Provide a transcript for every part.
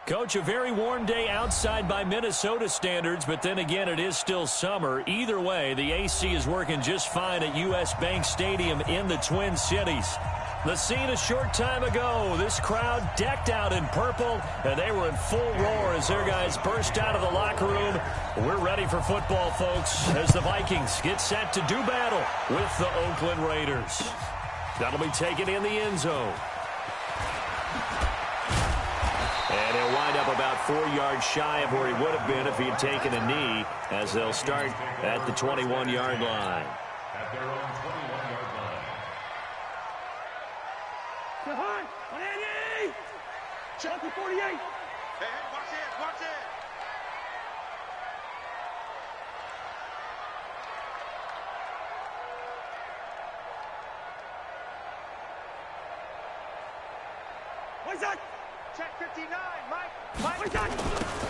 Coach, a very warm day outside by Minnesota standards, but then again, it is still summer. Either way, the AC is working just fine at U.S. Bank Stadium in the Twin Cities. The scene a short time ago, this crowd decked out in purple, and they were in full roar as their guys burst out of the locker room. We're ready for football, folks, as the Vikings get set to do battle with the Oakland Raiders. That'll be taken in the end zone. And he'll wind up about 4 yards shy of where he would have been if he had taken a knee, as they'll start at the 21-yard line. At their own 21-yard line. Check the 48. Hey, watch it, watch it. What's that? Check 59, Mike. What's that?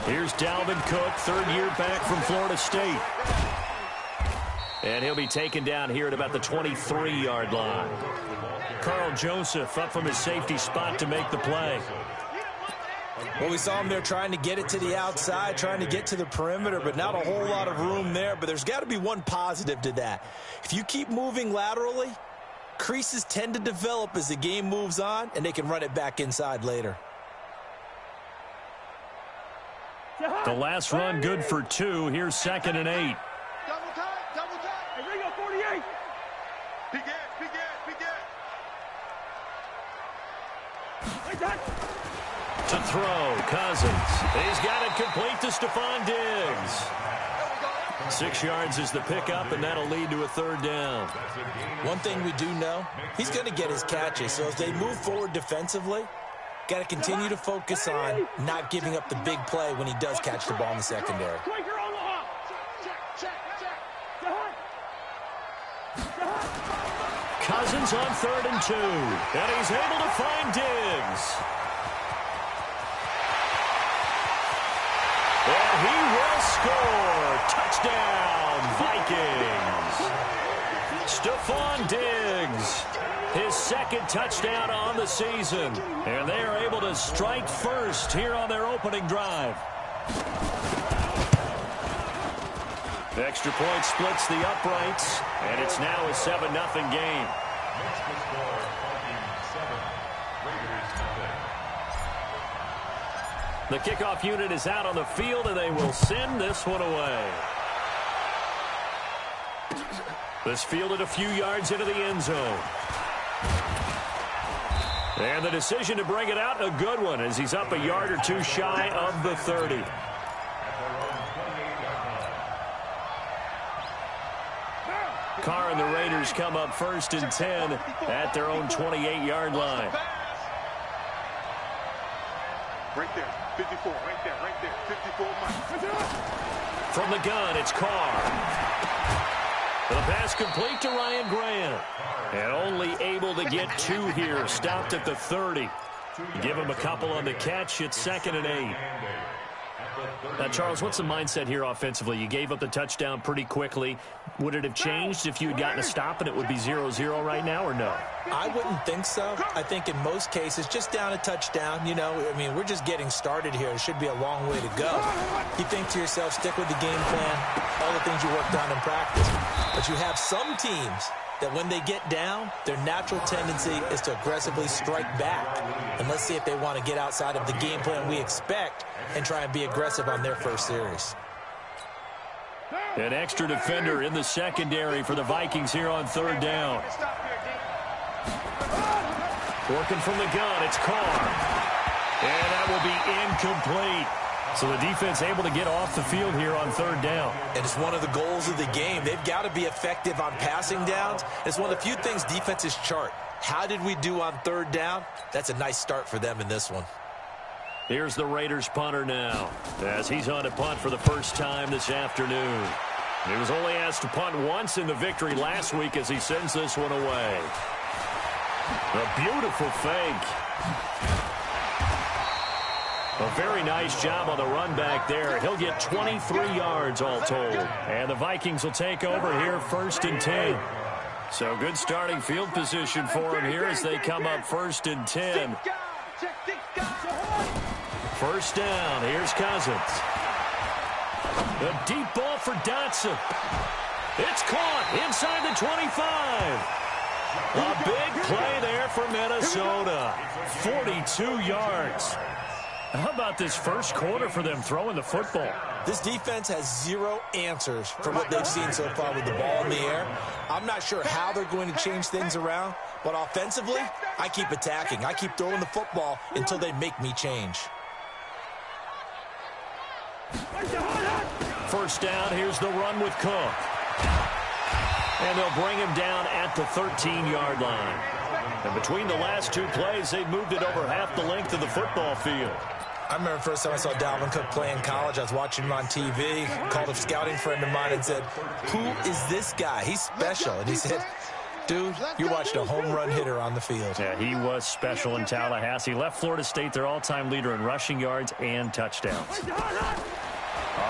Here's Dalvin Cook, third year back from Florida State. And he'll be taken down here at about the 23-yard line. Carl Joseph up from his safety spot to make the play. Well, we saw him there trying to get it to the outside, trying to get to the perimeter, but not a whole lot of room there. But there's got to be one positive to that. If you keep moving laterally, creases tend to develop as the game moves on, and they can run it back inside later. The last run good for 2. Here's 2nd and 8. Double tight, double tight. Hey, Ringo, 48. Begin. What's that? To throw, Cousins. He's got it complete to Stephon Diggs. 6 yards is the pickup, and that'll lead to a 3rd down. One thing we do know, he's going to get his catches. So as they move forward defensively, got to continue to focus on not giving up the big play when he does catch the ball in the secondary. Cousins on 3rd and 2. And he's able to find Diggs. And he will score. Touchdown, Vikings. Stephon Diggs, his 2nd touchdown on the season. And they are able to strike first here on their opening drive. The extra point splits the uprights, and it's now a 7-0 game. The kickoff unit is out on the field, and they will send this one away. This fielded a few yards into the end zone. And the decision to bring it out, a good one, as he's up a yard or 2 shy of the 30. Carr and the Raiders come up 1st and 10 at their own 28-yard line. Right there, 54, right there, 54, Mike. From the gun, it's Carr. The pass complete to Ryan Grant. And only able to get 2 here, stopped at the 30. Give him a couple on the catch, it's 2nd and 8. Now, Charles, what's the mindset here offensively? You gave up the touchdown pretty quickly. Would it have changed if you had gotten a stop and it would be 0-0 right now, or no? I wouldn't think so. I think in most cases, just down a touchdown, you know, I mean, we're just getting started here. It should be a long way to go. You think to yourself, stick with the game plan, all the things you worked on in practice. But you have some teams that when they get down, their natural tendency is to aggressively strike back. And let's see if they want to get outside of the game plan we expect and try and be aggressive on their first series. An extra defender in the secondary for the Vikings here on 3rd down. Working from the gun, it's Carr. And that will be incomplete. So the defense able to get off the field here on 3rd down. And it's one of the goals of the game. They've got to be effective on passing downs. It's one of the few things defenses chart. How did we do on 3rd down? That's a nice start for them in this one. Here's the Raiders punter now, as he's on to punt for the first time this afternoon. He was only asked to punt once in the victory last week as he sends this one away. A beautiful fake. A very nice job on the run back there. He'll get 23 yards all told. And the Vikings will take over here 1st and 10. So good starting field position for him here as they come up 1st and 10. First down. Here's Cousins. A deep ball for Dotson. It's caught inside the 25. A big play there for Minnesota. 42 yards. How about this first quarter for them throwing the football? This defense has zero answers for what they've seen so far with the ball in the air. I'm not sure how they're going to change things around, but offensively, I keep attacking. I keep throwing the football until they make me change. First down, here's the run with Cook. And they'll bring him down at the 13-yard line. And between the last two plays, they've moved it over half the length of the football field. I remember the first time I saw Dalvin Cook play in college. I was watching him on TV, called a scouting friend of mine and said, "Who is this guy? He's special." And he said, "Dude, you're watching a home run hitter on the field." Yeah, he was special in Tallahassee. Left Florida State their all-time leader in rushing yards and touchdowns.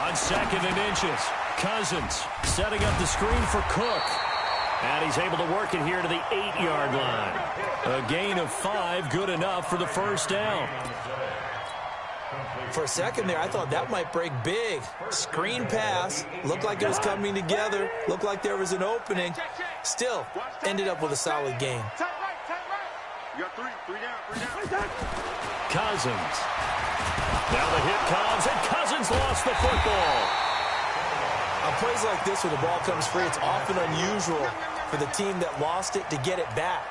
On second and inches, Cousins setting up the screen for Cook. And he's able to work it here to the 8-yard line. A gain of 5, good enough for the first down. For a second there, I thought that might break big. Screen pass, looked like it was coming together, looked like there was an opening. Still, ended up with a solid gain. You got three down. Cousins. Now the hit comes, and Cousins lost the football. On plays like this where the ball comes free, it's often unusual for the team that lost it to get it back.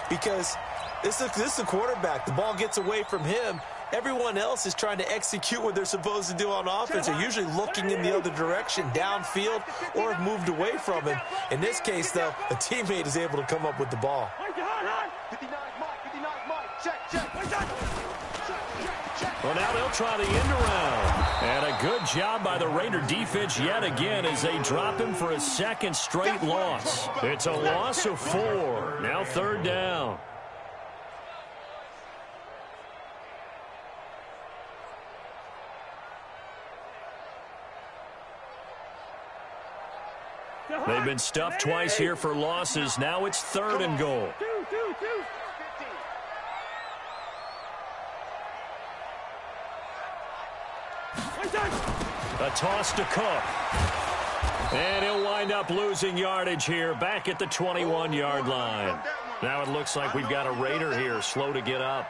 Because this is the quarterback. The ball gets away from him. Everyone else is trying to execute what they're supposed to do on offense. They're usually looking in the other direction, downfield, or have moved away from him. In this case, though, a teammate is able to come up with the ball. 59 Mike, check. Well, now they'll try the end around. And a good job by the Raider defense yet again as they drop him for a second straight loss. It's a loss of 4. Now third down. They've been stuffed twice here for losses. Now it's third and goal. A toss to Cook. And he'll wind up losing yardage here back at the 21-yard line. Now it looks like we've got a Raider here slow to get up.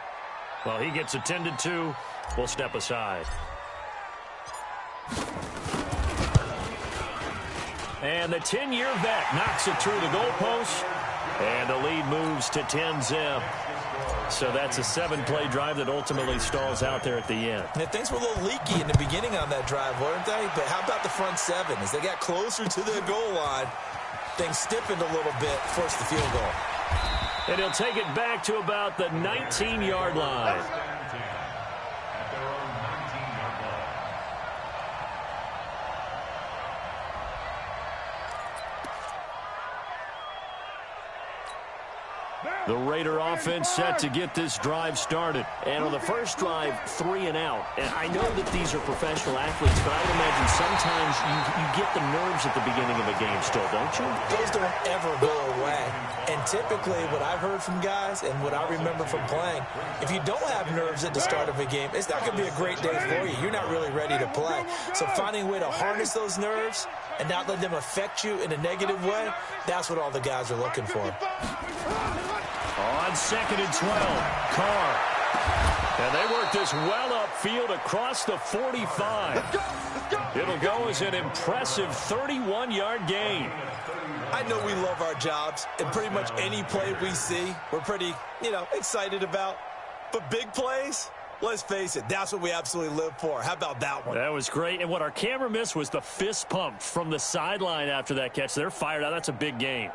Well, he gets attended to. We'll step aside. And the 10-year vet knocks it through the goalpost. And the lead moves to 10-zip. So that's a 7-play drive that ultimately stalls out there at the end. And things were a little leaky in the beginning on that drive, weren't they? But how about the front 7? As they got closer to the goal line, things stiffened a little bit, forced the field goal. And he'll take it back to about the 19-yard line. The Raider offense set to get this drive started. And on the first drive, 3 and out. And I know that these are professional athletes, but I would imagine sometimes you get the nerves at the beginning of a game still, don't you? Those don't ever go away. And typically what I've heard from guys and what I remember from playing, if you don't have nerves at the start of a game, it's not going to be a great day for you. You're not really ready to play. So finding a way to harness those nerves and not let them affect you in a negative way, that's what all the guys are looking for. On second and 12, Carr. And they work this well upfield across the 45. It'll go as an impressive 31-yard gain. I know we love our jobs, and pretty much any play we see, we're pretty, excited about. But big plays, let's face it, that's what we absolutely live for. How about that one? That was great. And what our camera missed was the fist pump from the sideline after that catch. They're fired out. That's a big gain.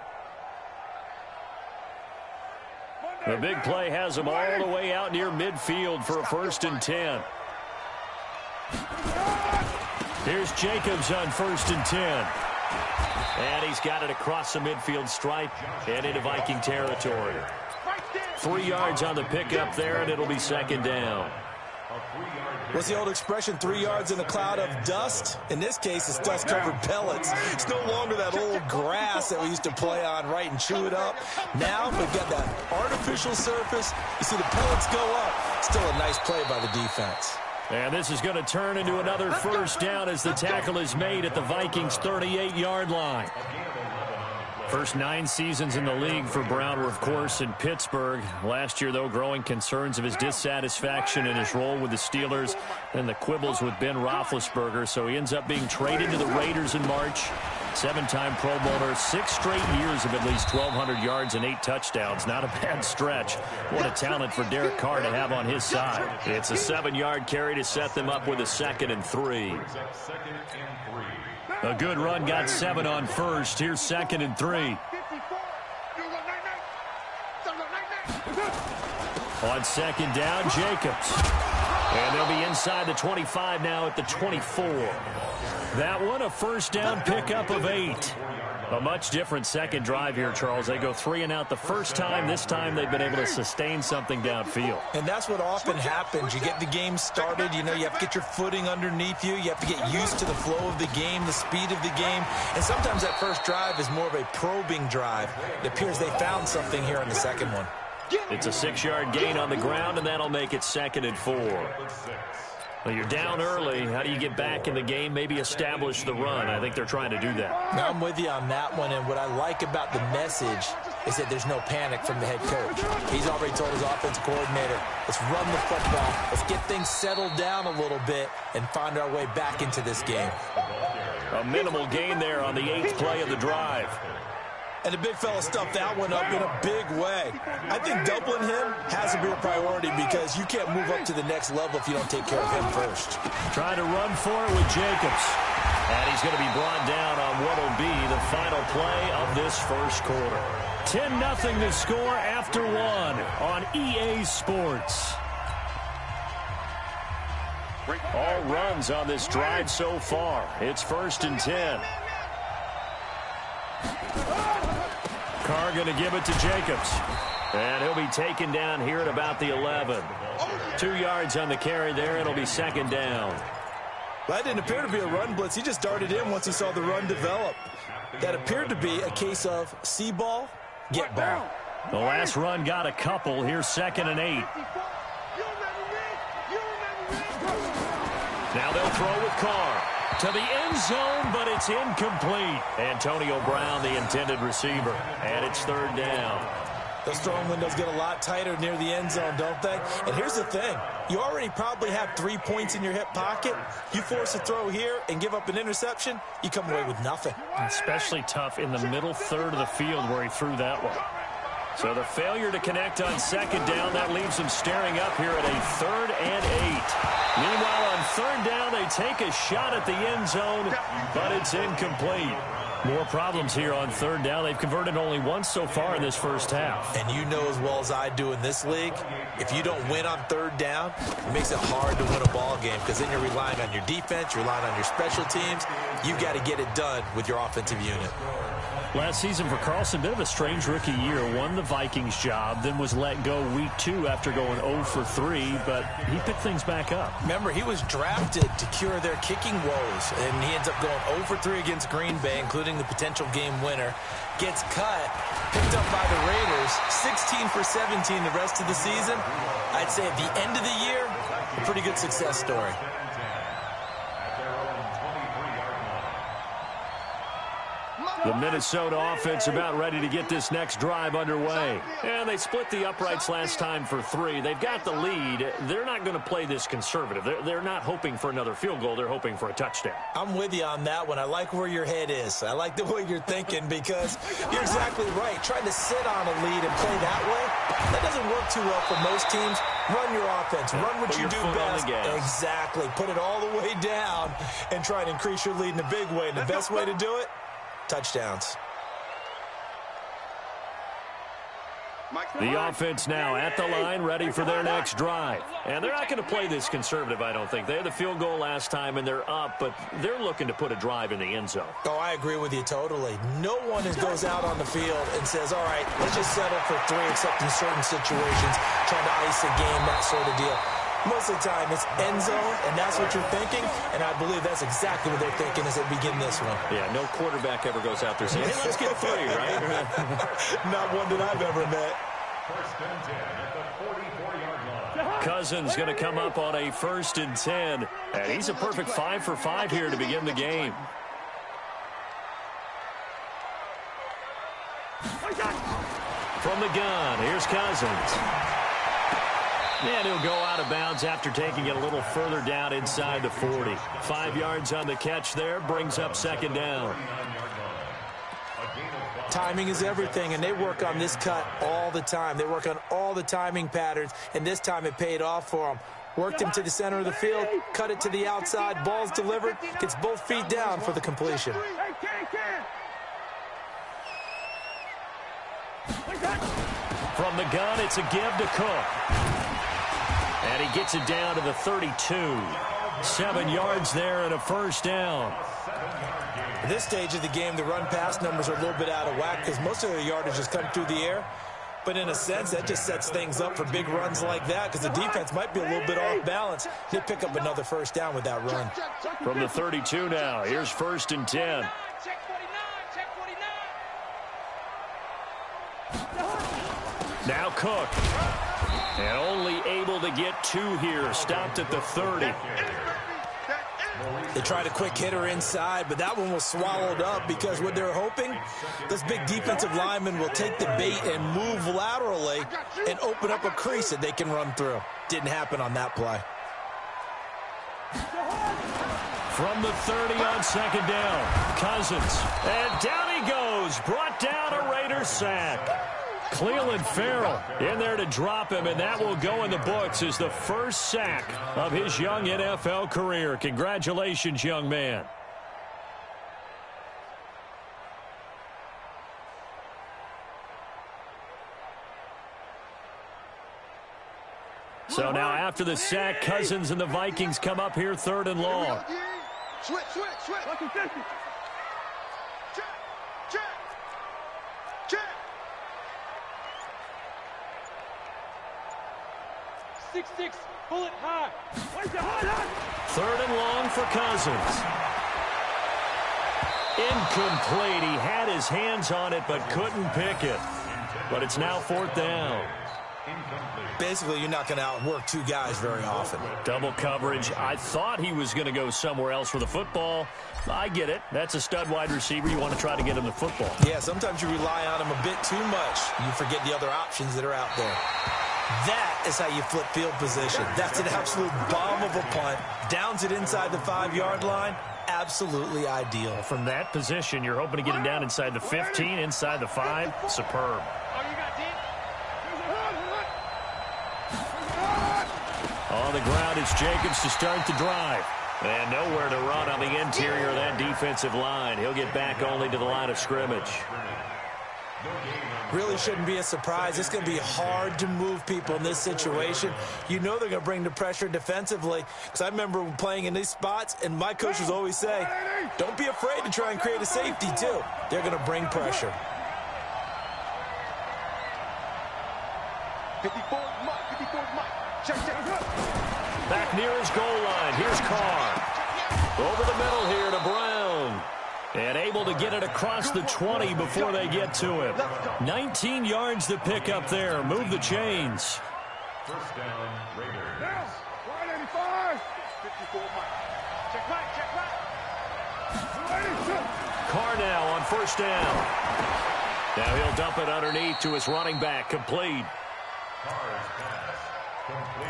The big play has them all the way out near midfield for a 1st and 10. Here's Jacobs on 1st and 10. And he's got it across the midfield stripe and into Viking territory. 3 yards on the pickup there, and it'll be second down. What's the old expression, 3 yards in a cloud of dust? In this case, it's dust-covered pellets. It's no longer that old grass that we used to play on, right, and chew it up. Now we've got that artificial surface. You see the pellets go up. Still a nice play by the defense. And this is going to turn into another first down as the tackle is made at the Vikings' 38-yard line. First 9 seasons in the league for Brown were, of course, in Pittsburgh. Last year, though, growing concerns of his dissatisfaction in his role with the Steelers and the quibbles with Ben Roethlisberger. So he ends up being traded to the Raiders in March. 7-time Pro Bowler, 6 straight years of at least 1,200 yards and 8 touchdowns. Not a bad stretch. What a talent for Derek Carr to have on his side. It's a 7-yard carry to set them up with a 2nd and 3. A good run got 7 on first. Here's 2nd and 3. On 2nd down, Jacobs. And they'll be inside the 25 now at the 24. That one, a first down pickup of 8. A much different second drive here, Charles. They go 3 and out the first time. This time they've been able to sustain something downfield. And that's what often happens. You get the game started. You know, you have to get your footing underneath you. You have to get used to the flow of the game, the speed of the game. And sometimes that first drive is more of a probing drive. It appears they found something here in the second one. It's a 6-yard gain on the ground, and that'll make it 2nd and 4. Well, you're down early. How do you get back in the game? Maybe establish the run. I think they're trying to do that. Now, I'm with you on that one, and what I like about the message is that there's no panic from the head coach. He's already told his offensive coordinator, let's run the football, let's get things settled down a little bit, and find our way back into this game. A minimal gain there on the 8th play of the drive. And the big fella stuffed that one up in a big way. I think doubling him has to be a priority because you can't move up to the next level if you don't take care of him first. Trying to run for it with Jacobs. And he's going to be brought down on what will be the final play of this first quarter. 10-0 to score after 1 on EA Sports. All runs on this drive so far. It's 1st and 10. Carr going to give it to Jacobs. And he'll be taken down here at about the 11. 2 yards on the carry there. It'll be 2nd down. That didn't appear to be a run blitz. He just darted in once he saw the run develop. That appeared to be a case of see ball, get ball. The last run got a couple. Here's 2nd and 8. Now they'll throw with Carr. To the end zone, but it's incomplete. Antonio Brown, the intended receiver. And it's 3rd down. Those throwing windows get a lot tighter near the end zone, don't they? And here's the thing. You already probably have 3 points in your hip pocket. You force a throw here and give up an interception, you come away with nothing. Especially tough in the middle third of the field where he threw that one. So the failure to connect on 2nd down, that leaves them staring up here at a 3rd and 8. Meanwhile, on 3rd down, they take a shot at the end zone, but it's incomplete. More problems here on 3rd down. They've converted only once so far in this first half. And you know as well as I do in this league, if you don't win on 3rd down, it makes it hard to win a ball game because then you're relying on your defense, you're relying on your special teams. You've got to get it done with your offensive unit. Last season for Carlson, bit of a strange rookie year. Won the Vikings job, then was let go week 2 after going 0 for 3, but he picked things back up. Remember, he was drafted to cure their kicking woes, and he ends up going 0 for 3 against Green Bay, including the potential game winner. Gets cut, picked up by the Raiders, 16 for 17 the rest of the season. I'd say at the end of the year, a pretty good success story. The Minnesota offense about ready to get this next drive underway. And they split the uprights last time for 3. They've got the lead. They're not going to play this conservative. They're not hoping for another field goal. They're hoping for a touchdown. I'm with you on that one. I like where your head is. I like the way you're thinking because you're exactly right. Trying to sit on a lead and play that way, that doesn't work too well for most teams. Run your offense. Run what you do best. Exactly. Put it all the way down and try and increase your lead in a big way. And the best way to do it, touchdowns. The offense now at the line, ready for their next drive. And they're not going to play this conservative, I don't think. They had the field goal last time, and they're up, but they're looking to put a drive in the end zone. Oh, I agree with you totally. No one goes out on the field and says, all right, let's just settle for 3, except in certain situations, trying to ice a game, that sort of deal. Most of the time, it's end zone, and that's what you're thinking, and I believe that's exactly what they're thinking as they begin this one. Yeah, no quarterback ever goes out there saying, hey, let's get 3, right? Not one that I've ever met. 1st and 10 at the 44-yard line. Cousins going to come up on a 1st and 10. And he's a perfect 5 for 5 here to begin the game. From the gun, here's Cousins. And he'll go out of bounds after taking it a little further down inside the 40. 5 yards on the catch there, brings up 2nd down. Timing is everything, and they work on this cut all the time. They work on all the timing patterns, and this time it paid off for them. Worked him to the center of the field, cut it to the outside, ball's delivered, gets both feet down for the completion. From the gun, it's a give to Cook. And he gets it down to the 32. 7 yards there and a 1st down. At this stage of the game, the run-pass numbers are a little bit out of whack because most of their yardage has come through the air. But in a sense, that just sets things up for big runs like that because the defense might be a little bit off balance. They pick up another 1st down with that run. From the 32 now, here's 1st and 10. Now Cook. And only able to get 2 here. Stopped at the 30. They tried a quick hitter inside, but that one was swallowed up because what they're hoping, this big defensive lineman will take the bait and move laterally and open up a crease that they can run through. Didn't happen on that play. From the 30 on 2nd down, Cousins. And down he goes. Brought down a Raiders sack. Cleveland Farrell in there to drop him, and that will go in the books as the 1st sack of his young NFL career. Congratulations, young man. So now after the sack, Cousins and the Vikings come up here 3rd and long. Switch. Check. Pull it high. 3rd and long for Cousins. Incomplete. He had his hands on it but couldn't pick it. But it's now 4th down. Basically, you're not going to outwork 2 guys very often. Double coverage. I thought he was going to go somewhere else for the football. I get it. That's a stud wide receiver. You want to try to get him the football. Yeah, sometimes you rely on him a bit too much. You forget the other options that are out there. That is how you flip field position. That's an absolute bomb of a punt. Downs it inside the 5-yard line. Absolutely ideal. From that position, you're hoping to get him down inside the 15, inside the 5. Superb. On the ground, it's Jacobs to start the drive. And nowhere to run on the interior of that defensive line. He'll get back only to the line of scrimmage. Really shouldn't be a surprise. It's going to be hard to move people in this situation. You know they're going to bring the pressure defensively. Because I remember playing in these spots, and my coaches always say, don't be afraid to try and create a safety, too. They're going to bring pressure. 54 Mike. Check. Back near his goal line. Here's Carr. Over the middle here to Brown. And able to get it across the 20 before they get to him. 19 yards to pick up there. Move the chains. 1st down, Raiders. 185. 54 Mike. Check right. Carr now on 1st down. Now he'll dump it underneath to his running back. Complete.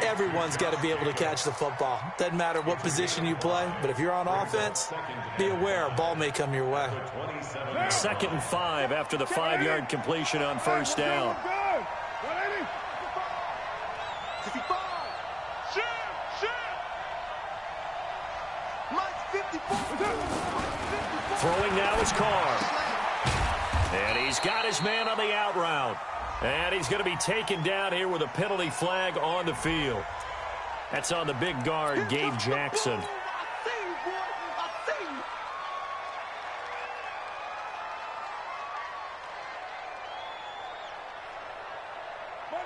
Everyone's got to be able to catch the football. Doesn't matter what position you play, but if you're on offense, be aware a ball may come your way. 2nd and 5 after the 5-yard completion on 1st down. Throwing now is Carr. And he's got his man on the out route. And he's going to be taken down here with a penalty flag on the field. That's on the big guard, Gabe Jackson.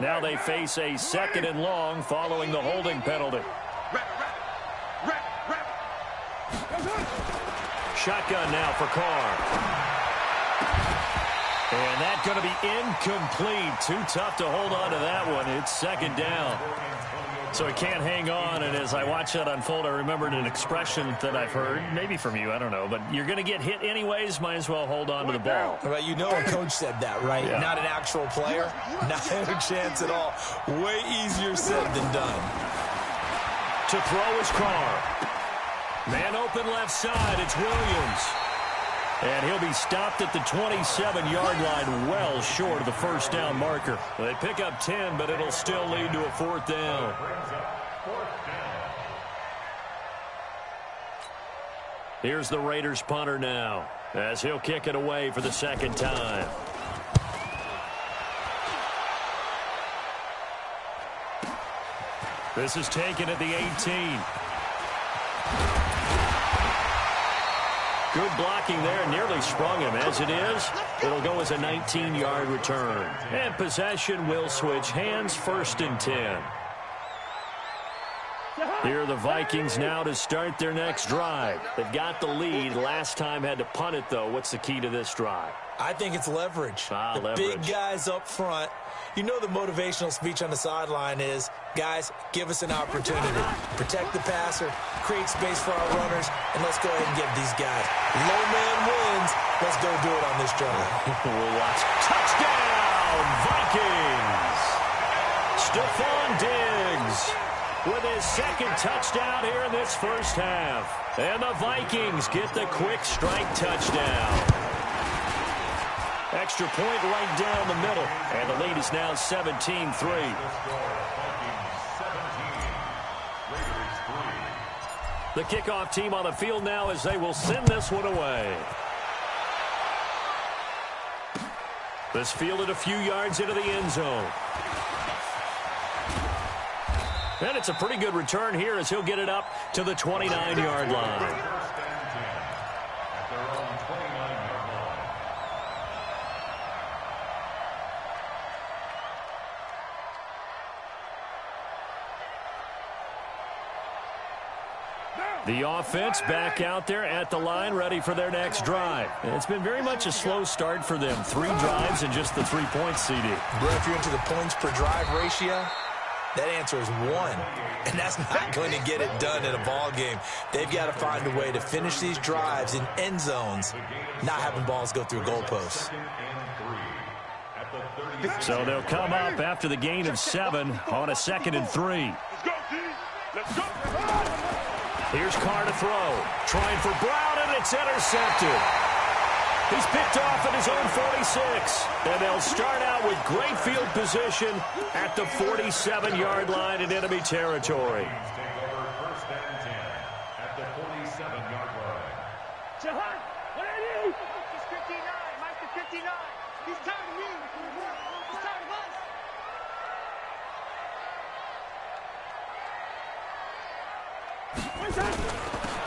Now they face a 2nd and long following the holding penalty. Shotgun now for Carr. And that's going to be incomplete. Too tough to hold on to that one. It's second down. So he can't hang on, and as I watch that unfold, I remembered an expression that I've heard, maybe from you, I don't know, but you're going to get hit anyways, might as well hold on to the ball. Well, you know a coach said that, right? Yeah. Not an actual player. Not a chance at all. Way easier said than done. To throw is Carr. Man open left side, it's Williams. And he'll be stopped at the 27-yard line, well short of the first down marker. They pick up 10, but it'll still lead to a fourth down. Here's the Raiders punter now, as he'll kick it away for the second time. This is taken at the 18. Good blocking there, nearly sprung him. As it is, it'll go as a 19-yard return. And possession will switch hands, first and 10. Here are the Vikings now to start their next drive. They've got the lead. Last time had to punt it, though. What's the key to this drive? I think it's leverage. Leverage. Big guys up front. You know the motivational speech on the sideline is, guys, give us an opportunity. Protect the passer, create space for our runners, and let's go ahead and get these guys. Low man wins. Let's go do it on this drive. We'll watch. Touchdown, Vikings! Stephon Diggs with his second touchdown here in this first half. And the Vikings get the quick strike touchdown. Extra point right down the middle. And the lead is now 17-3. The kickoff team on the field now as they will send this one away. This fielded a few yards into the end zone. And it's a pretty good return here as he'll get it up to the 29-yard line. The offense back out there at the line, ready for their next drive. And it's been very much a slow start for them. 3 drives and just the 3 points, CD. Bro, if you're into the points per drive ratio, that answer is 1. And that's not going to get it done in a ball game. They've got to find a way to finish these drives in end zones, not having balls go through goalposts. So they'll come up after the gain of 7 on a 2nd and 3. Let's go. Here's Carr to throw. Trying for Brown, and it's intercepted. He's picked off at his own 46. And they'll start out with great field position at the 47-yard line in enemy territory. Jahan, what are you? He's 59. Mike the 59. He's tired of me. He's tired of us.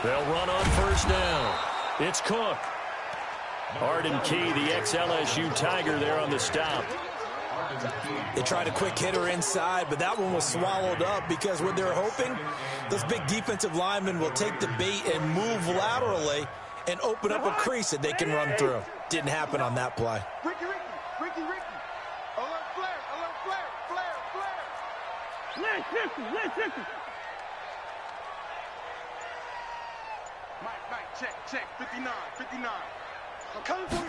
They'll run on first down. It's Cook. Arden Key, the ex-LSU Tiger, there on the stop. They tried a quick hitter inside, but that one was swallowed up because what they're hoping, those big defensive linemen will take the bait and move laterally and open up a crease that they can run through. Didn't happen on that play. Ricky. Alert flare. Listen. Mike, check. 59. I'm coming for you.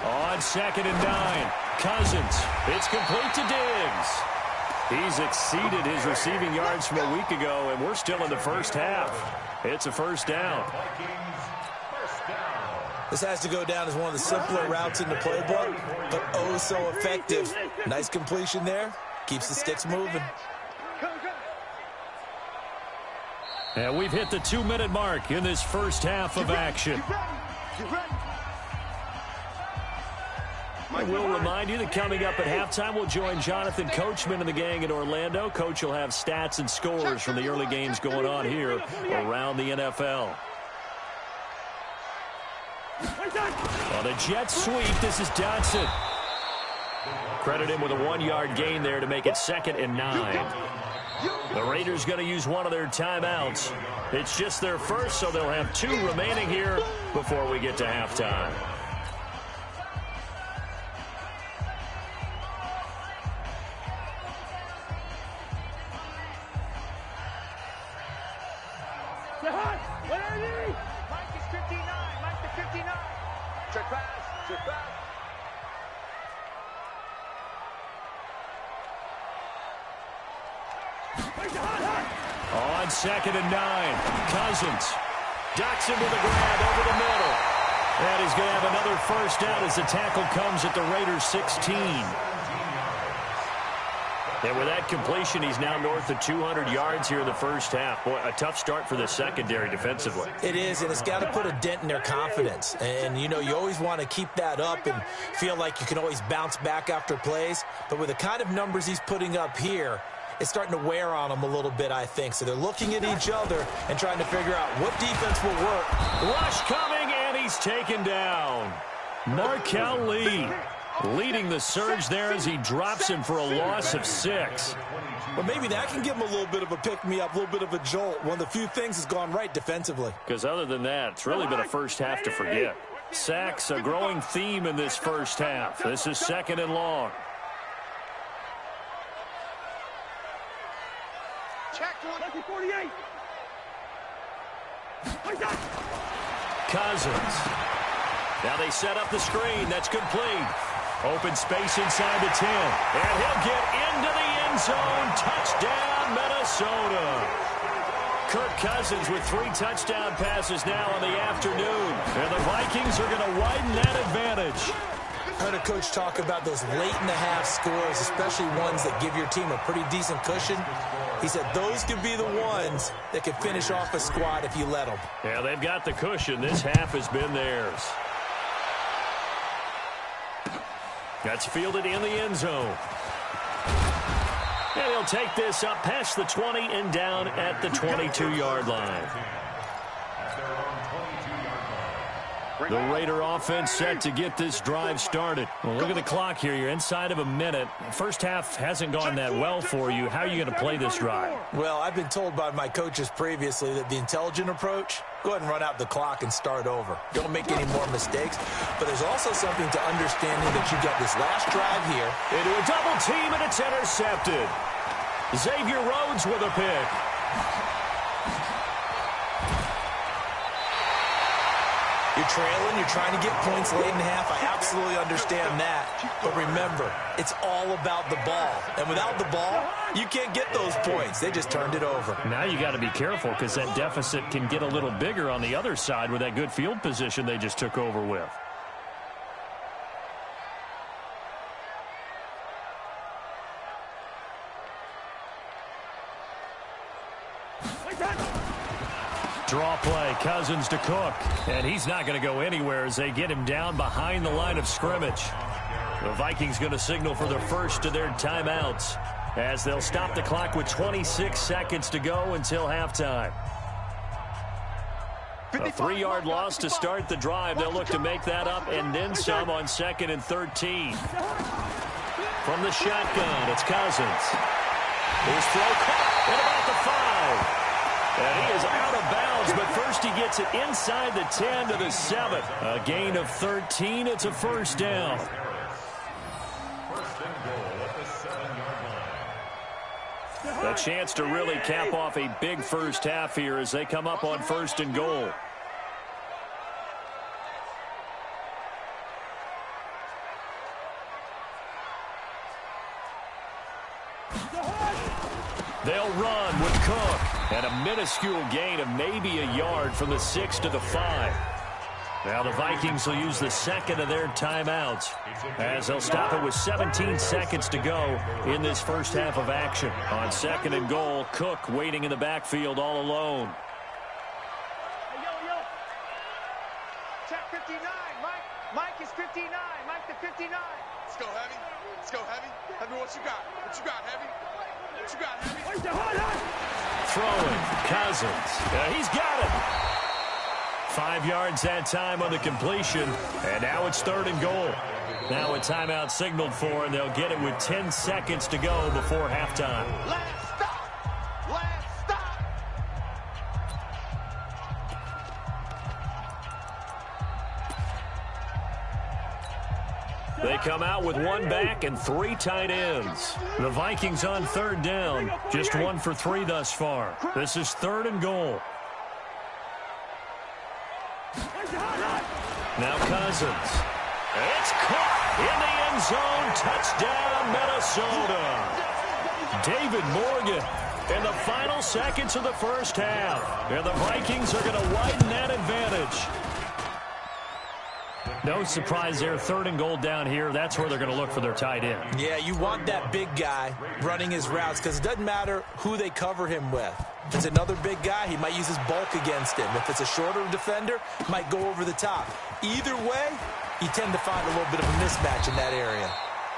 On 2nd and 9, Cousins. It's complete to Diggs. He's exceeded his receiving yards from a week ago, and we're still in the first half. It's a first down. This has to go down as one of the simpler routes in the playbook, but oh so effective. Nice completion there. Keeps the sticks moving. And we've hit the 2-minute mark in this first half of action. I will remind you that coming up at halftime, we'll join Jonathan Coachman and the gang in Orlando. Coach will have stats and scores from the early games going on here around the NFL. On a jet sweep, this is Dotson. Credit him with a 1-yard gain there to make it 2nd and 9. The Raiders going to use one of their timeouts. It's just their first, so they'll have 2 remaining here before we get to halftime. Check pass. Check pass. On 2nd and 9, Cousins ducks him with a grab over the middle. And he's going to have another first down as the tackle comes at the Raiders' 16. And with that completion, he's now north of 200 yards here in the first half. Boy, a tough start for the secondary defensively. It is, and it's got to put a dent in their confidence. And, you know, you always want to keep that up and feel like you can always bounce back after plays. But with the kind of numbers he's putting up here, it's starting to wear on them a little bit, I think. So they're looking at each other and trying to figure out what defense will work. Rush coming, and he's taken down. Markel Lee leading the surge there as he drops him for a loss of 6. Well, maybe that can give him a little bit of a pick-me-up, a little bit of a jolt. One of the few things has gone right defensively. Because other than that, it's really been a first half to forget. Sacks, a growing theme in this first half. This is 2nd and long. Check 48. Cousins. Now they set up the screen. That's complete. Open space inside the 10. And he'll get into the end zone. Touchdown, Minnesota. Kirk Cousins with 3 touchdown passes now in the afternoon. And the Vikings are going to widen that advantage. I heard a coach talk about those late-in-the-half scores, especially ones that give your team a pretty decent cushion. He said those could be the ones that could finish off a squad if you let them. Yeah, they've got the cushion. This half has been theirs. That's fielded in the end zone. And he'll take this up past the 20 and down at the 22-yard line. The Raider offense set to get this drive started. Well, look at the clock here. You're inside of a minute. First half hasn't gone that well for you. How are you going to play this drive? Well, I've been told by my coaches previously that the intelligent approach, go ahead and run out the clock and start over. Don't make any more mistakes. But there's also something to understanding that you've got this last drive here. Into a double team, and it's intercepted. Xavier Rhodes with a pick. You're trailing, you're trying to get points late in half. I absolutely understand that. But remember, it's all about the ball. And without the ball, you can't get those points. They just turned it over. Now you got to be careful because that deficit can get a little bigger on the other side with that good field position they just took over with. Draw play, Cousins to Cook. And he's not going to go anywhere as they get him down behind the line of scrimmage. The Vikings going to signal for the first of their timeouts as they'll stop the clock with 26 seconds to go until halftime. A 3-yard loss to start the drive. They'll look to make that up and then some on 2nd and 13. From the shotgun, it's Cousins. His throw caught at about the 5. And he is out of bounds, but first he gets it inside the 10 to the 7. A gain of 13. It's a first down. First and goal at the 7-yard line. A chance to really cap off a big first half here as they come up on 1st and goal. They'll run with Cook. And a minuscule gain of maybe a yard from the 6 to the 5. Now the Vikings will use the second of their timeouts as they'll stop it with 17 seconds to go in this first half of action. On 2nd and goal, Cook waiting in the backfield all alone. Check 59. Mike is 59. Mike the 59. Let's go, Heavy. Let's go, Heavy. Heavy, what you got? What you got, Heavy? What you got, Heavy? Throwing, Cousins. He's got it. 5 yards that time on the completion. And now it's 3rd and goal. Now a timeout signaled for, and they'll get it with 10 seconds to go before halftime. Last stop. Last stop. They come out with 1 back and 3 tight ends. The Vikings on 3rd down. Just 1 for 3 thus far. This is 3rd and goal. Now Cousins. It's caught in the end zone. Touchdown, Minnesota. David Morgan in the final seconds of the first half. And the Vikings are going to widen that advantage. No surprise there. 3rd and goal down here. That's where they're going to look for their tight end. Yeah, you want that big guy running his routes because it doesn't matter who they cover him with. If it's another big guy, he might use his bulk against him. If it's a shorter defender, might go over the top. Either way, you tend to find a little bit of a mismatch in that area.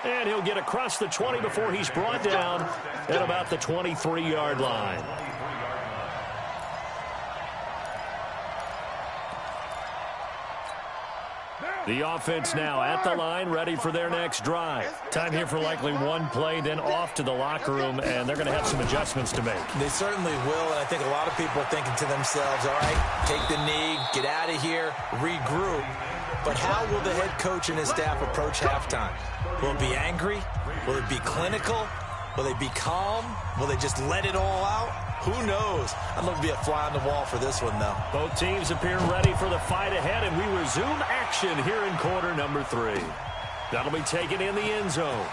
And he'll get across the 20 before he's brought down at about the 23-yard line. The offense now at the line, ready for their next drive. Time here for likely one play, then off to the locker room, and they're going to have some adjustments to make. They certainly will, and I think a lot of people are thinking to themselves, all right, take the knee, get out of here, regroup. But how will the head coach and his staff approach halftime? Will it be angry? Will it be clinical? Will they be calm? Will they just let it all out? Who knows? I'd love to be a fly on the wall for this one, though. Both teams appear ready for the fight ahead, and we resume action here in quarter number 3. That'll be taken in the end zone.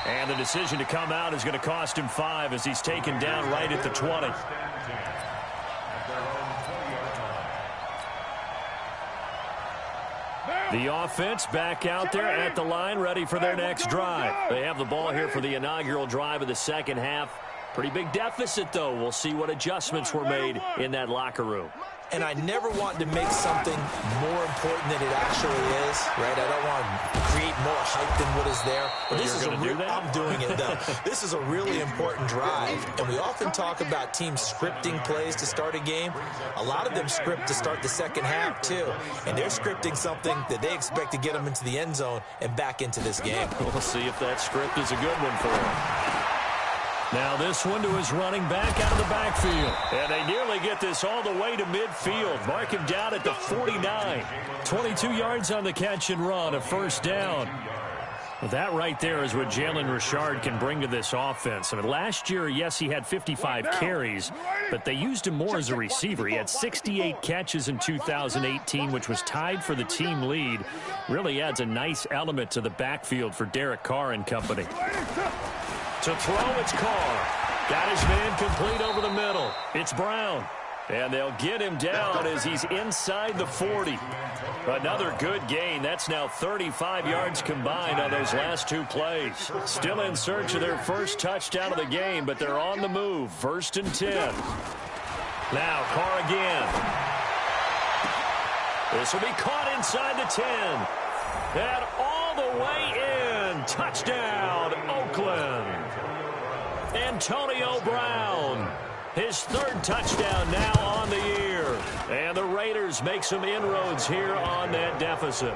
And the decision to come out is going to cost him 5 as he's taken down right at the 20. The offense back out there at the line, ready for their next drive. They have the ball here for the inaugural drive of the second half. Pretty big deficit, though. We'll see what adjustments were made in that locker room. And I never want to make something more important than it actually is, right? I don't want to create more hype than what is there. But this is I'm doing it, though. This is a really important drive. And we often talk about teams scripting plays to start a game. A lot of them script to start the second half, too. And they're scripting something that they expect to get them into the end zone and back into this game. We'll see if that script is a good one for them. Now this one to his running back out of the backfield. And they nearly get this all the way to midfield. Mark him down at the 49. 22 yards on the catch and run, a first down. Well, that right there is what Jalen Richard can bring to this offense. I mean, last year, yes, he had 55 carries, but they used him more as a receiver. He had 68 catches in 2018, which was tied for the team lead. Really adds a nice element to the backfield for Derek Carr and company. To throw, it's Carr. Got his man complete over the middle. It's Brown. And they'll get him down as he's inside the 40. Another good gain. That's now 35 yards combined on those last 2 plays. Still in search of their first touchdown of the game, but they're on the move. 1st and 10. Now Carr again. This will be caught inside the 10. And all the way in. Touchdown, Oakland. Antonio Brown. His 3rd touchdown now on the year. And the Raiders make some inroads here on that deficit.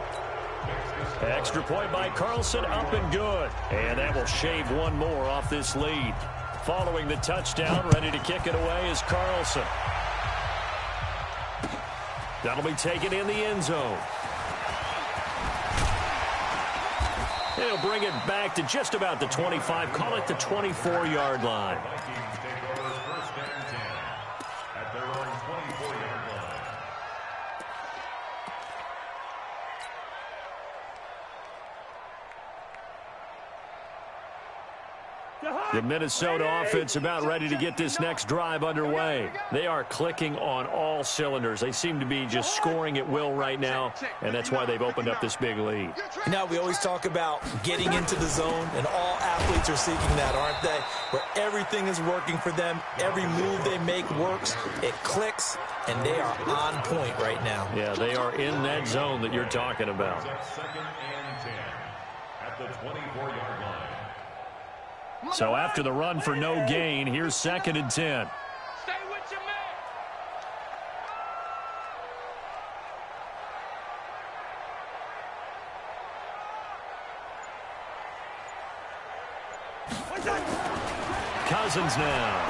Extra point by Carlson, up and good. And that will shave one more off this lead. Following the touchdown, ready to kick it away is Carlson. That'll be taken in the end zone. He'll bring it back to just about the 25. Call it the 24-yard line. The Minnesota offense about ready to get this next drive underway. They are clicking on all cylinders. They seem to be just scoring at will right now, and that's why they've opened up this big lead. Now, we always talk about getting into the zone, and all athletes are seeking that, aren't they? Where everything is working for them, every move they make works, it clicks, and they are on point right now. Yeah, they are in that zone that you're talking about. 2nd and 10 at the 24-yard line. So after the run for no gain, here's 2nd and 10. Stay with your man. Cousins now.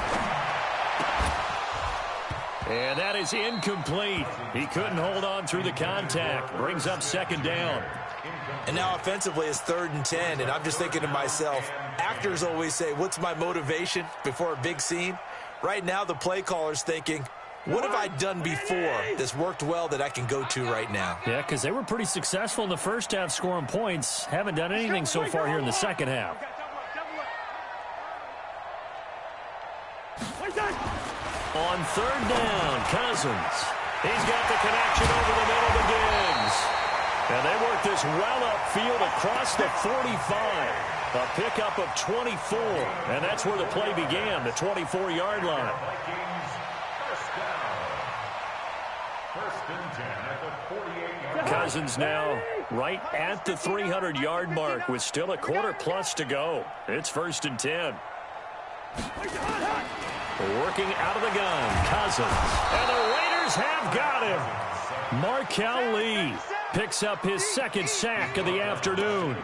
And that is incomplete. He couldn't hold on through the contact. Brings up 2nd down. And now offensively it's 3rd and 10, and I'm just thinking to myself, actors always say, what's my motivation before a big scene? Right now the play caller's thinking, What have I done before that's worked well that I can go to right now? Yeah, because they were pretty successful in the first half scoring points. Haven't done anything so far here in the second half. On third down, Cousins. He's got the connection over the middle to Diggs. And they work this well upfield across the 45. A pickup of 24. And that's where the play began, the 24-yard line. Cousins now right at the 300-yard mark with still a quarter plus to go. It's 1st and 10. Working out of the gun, Cousins. And the Raiders have got him. Markel Lee picks up his second sack of the afternoon.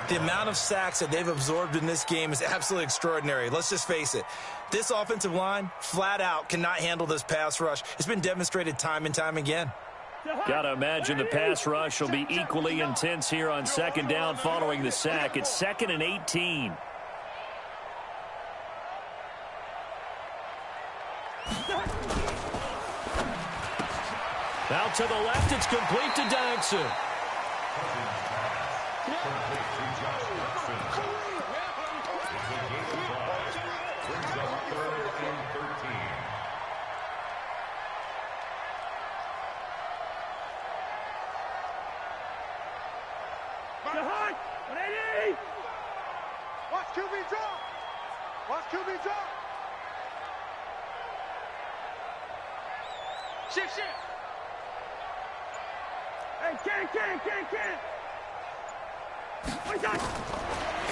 The amount of sacks that they've absorbed in this game is absolutely extraordinary. Let's just face it. This offensive line, flat out, cannot handle this pass rush. It's been demonstrated time and time again. Got to imagine the pass rush will be equally intense here on second down following the sack. It's 2nd and 18. Out to the left, it's complete to Dodson. Watch QB drop. Watch QB drop. Shift. Hey, can't.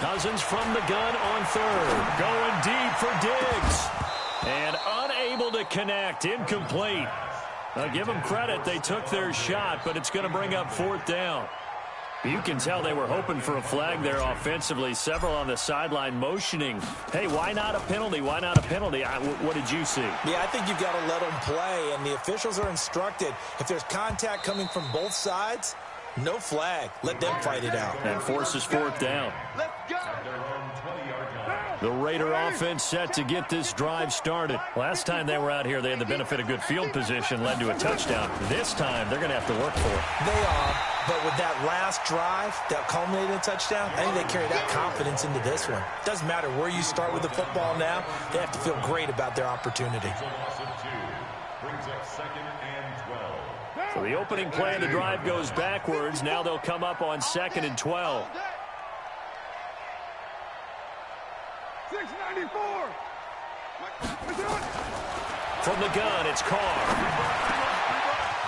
Cousins from the gun on third. Going deep for Diggs. And unable to connect. Incomplete. Now give them credit. They took their shot, but it's going to bring up 4th down. You can tell they were hoping for a flag there offensively. Several on the sideline motioning. Hey, why not a penalty? Why not a penalty? What did you see? Yeah, I think you've got to let them play, and the officials are instructed. If there's contact coming from both sides, no flag. Let them fight it out. And forces 4th down. Let's go. The Raider offense set to get this drive started. Last time they were out here, they had the benefit of good field position, led to a touchdown. This time, they're going to have to work for it. They are, but with that last drive that culminated in a touchdown, I think they carry that confidence into this one. Doesn't matter where you start with the football now, they have to feel great about their opportunity. So the opening play of the drive goes backwards. Now they'll come up on 2nd and 12. 694. From the gun, it's Carr.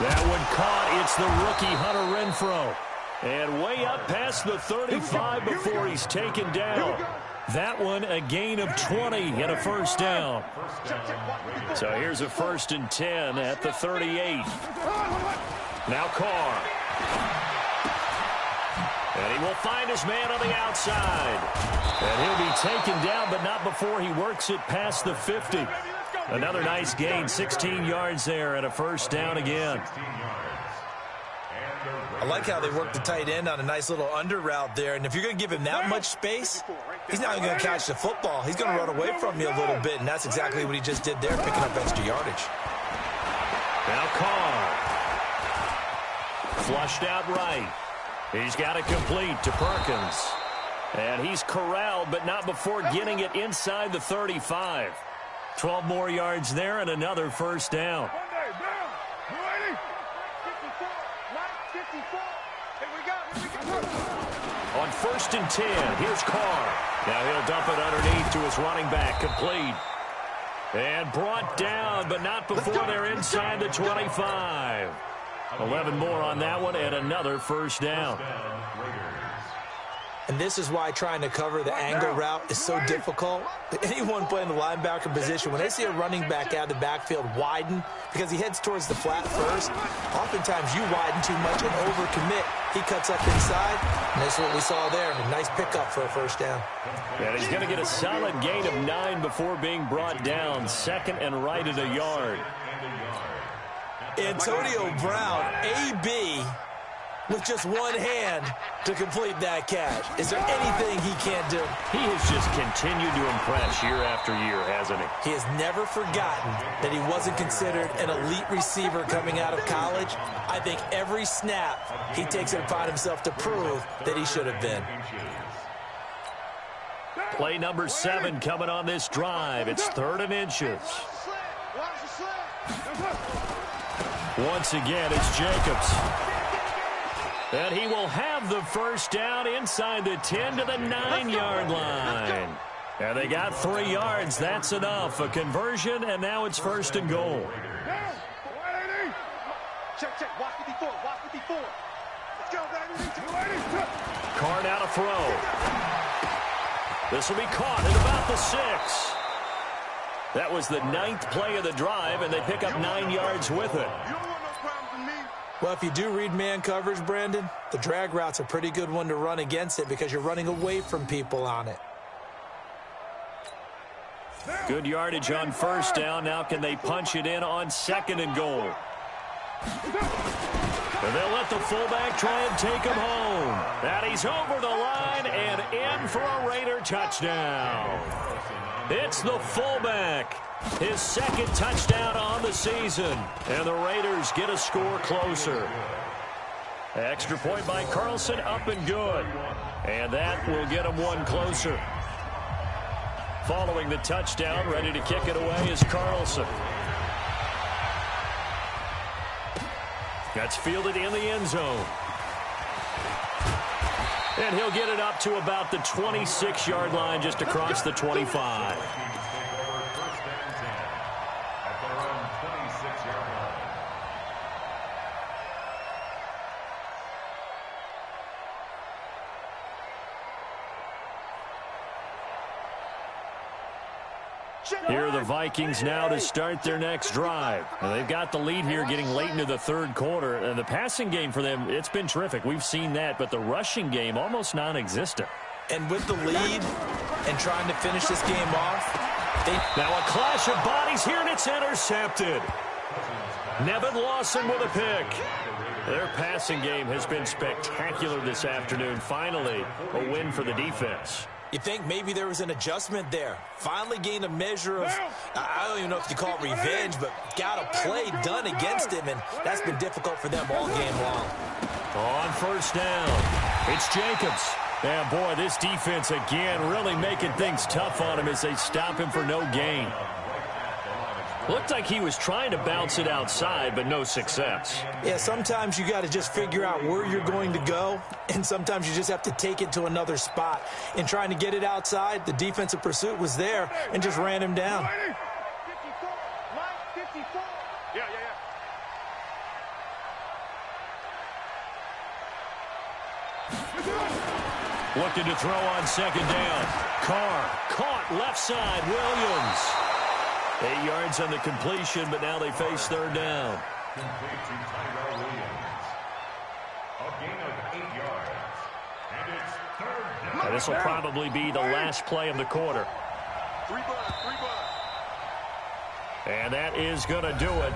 That one caught. It's the rookie Hunter Renfrow. And way up past the 35 before he's taken down. That one a gain of 20 and a 1st down. So here's a 1st and 10 at the 38. Now Carr. And he will find his man on the outside. And he'll be taken down, but not before he works it past the 50. Another nice gain, 16 yards there and a 1st down again. I like how they work the tight end on a nice little under route there. And if you're going to give him that much space, he's not even going to catch the football. He's going to run away from you a little bit, and that's exactly what he just did there, picking up extra yardage. Now Carr. Flushed out right. He's got it complete to Perkins. And he's corralled, but not before getting it inside the 35. 12 more yards there and another 1st down. On 1st and 10, here's Carr. Now he'll dump it underneath to his running back, complete. And brought down, but not before they're inside the 25. 11 more on that one and another 1st down. And this is why trying to cover the angle route is so difficult. Anyone playing the linebacker position, when they see a running back out of the backfield widen, because he heads towards the flat first, oftentimes you widen too much and overcommit. He cuts up inside, and that's what we saw there. A nice pickup for a 1st down. And he's going to get a solid gain of 9 before being brought down. 2nd and right at a yard. Antonio Brown, AB, with just one hand to complete that catch. Is there anything he can't do? He has just continued to impress year after year, hasn't he? He has never forgotten that he wasn't considered an elite receiver coming out of college. I think every snap he takes it upon himself to prove that he should have been. Play number 7 coming on this drive. It's 3rd and inches. Once again, it's Jacobs. And he will have the first down inside the 10 to the 9-yard line. And they got 3 yards. That's enough. A conversion, and now it's 1st and goal. Check. Watch 54. Watch 54. Let's go, baby. Carr now to throw. This will be caught at about the 6. That was the 9th play of the drive, and they pick up 9 yards with it. You don't want no problems with me. Well, if you do read man coverage, Brandon, the drag route's a pretty good one to run against it because you're running away from people on it. Good yardage on 1st down. Now can they punch it in on 2nd and goal? And they'll let the fullback try and take him home. And he's over the line and in for a Raider touchdown. It's the fullback. His 2nd touchdown on the season. And the Raiders get a score closer. Extra point by Carlson, up and good. And that will get him 1 closer. Following the touchdown, ready to kick it away is Carlson. That's fielded in the end zone. And he'll get it up to about the 26-yard line, just across the 25. Here are the Vikings now to start their next drive. And they've got the lead here getting late into the 3rd quarter. And the passing game for them, it's been terrific. We've seen that. But the rushing game, almost non-existent. And with the lead and trying to finish this game off, now a clash of bodies here, and it's intercepted. Nevin Lawson with a pick. Their passing game has been spectacular this afternoon. Finally, a win for the defense. You think maybe there was an adjustment there. Finally gained a measure of, I don't even know if you call it revenge, but got a play done against him, and that's been difficult for them all game long. On 1st down, it's Jacobs. And boy, this defense again really making things tough on him as they stop him for no gain. Looked like he was trying to bounce it outside, but no success. Yeah, sometimes you got to just figure out where you're going to go, and sometimes you just have to take it to another spot. In trying to get it outside, the defensive pursuit was there and just ran him down. 54. Mike, 54. Yeah. Looking to throw on 2nd down. Carr caught left side. Williams. 8 yards on the completion, but now they face 3rd down. Complete to Tyrell Williams. A gain of 8 yards. And it's 3rd down. And this will probably be the last play of the quarter. 3 blood. And that is going to do it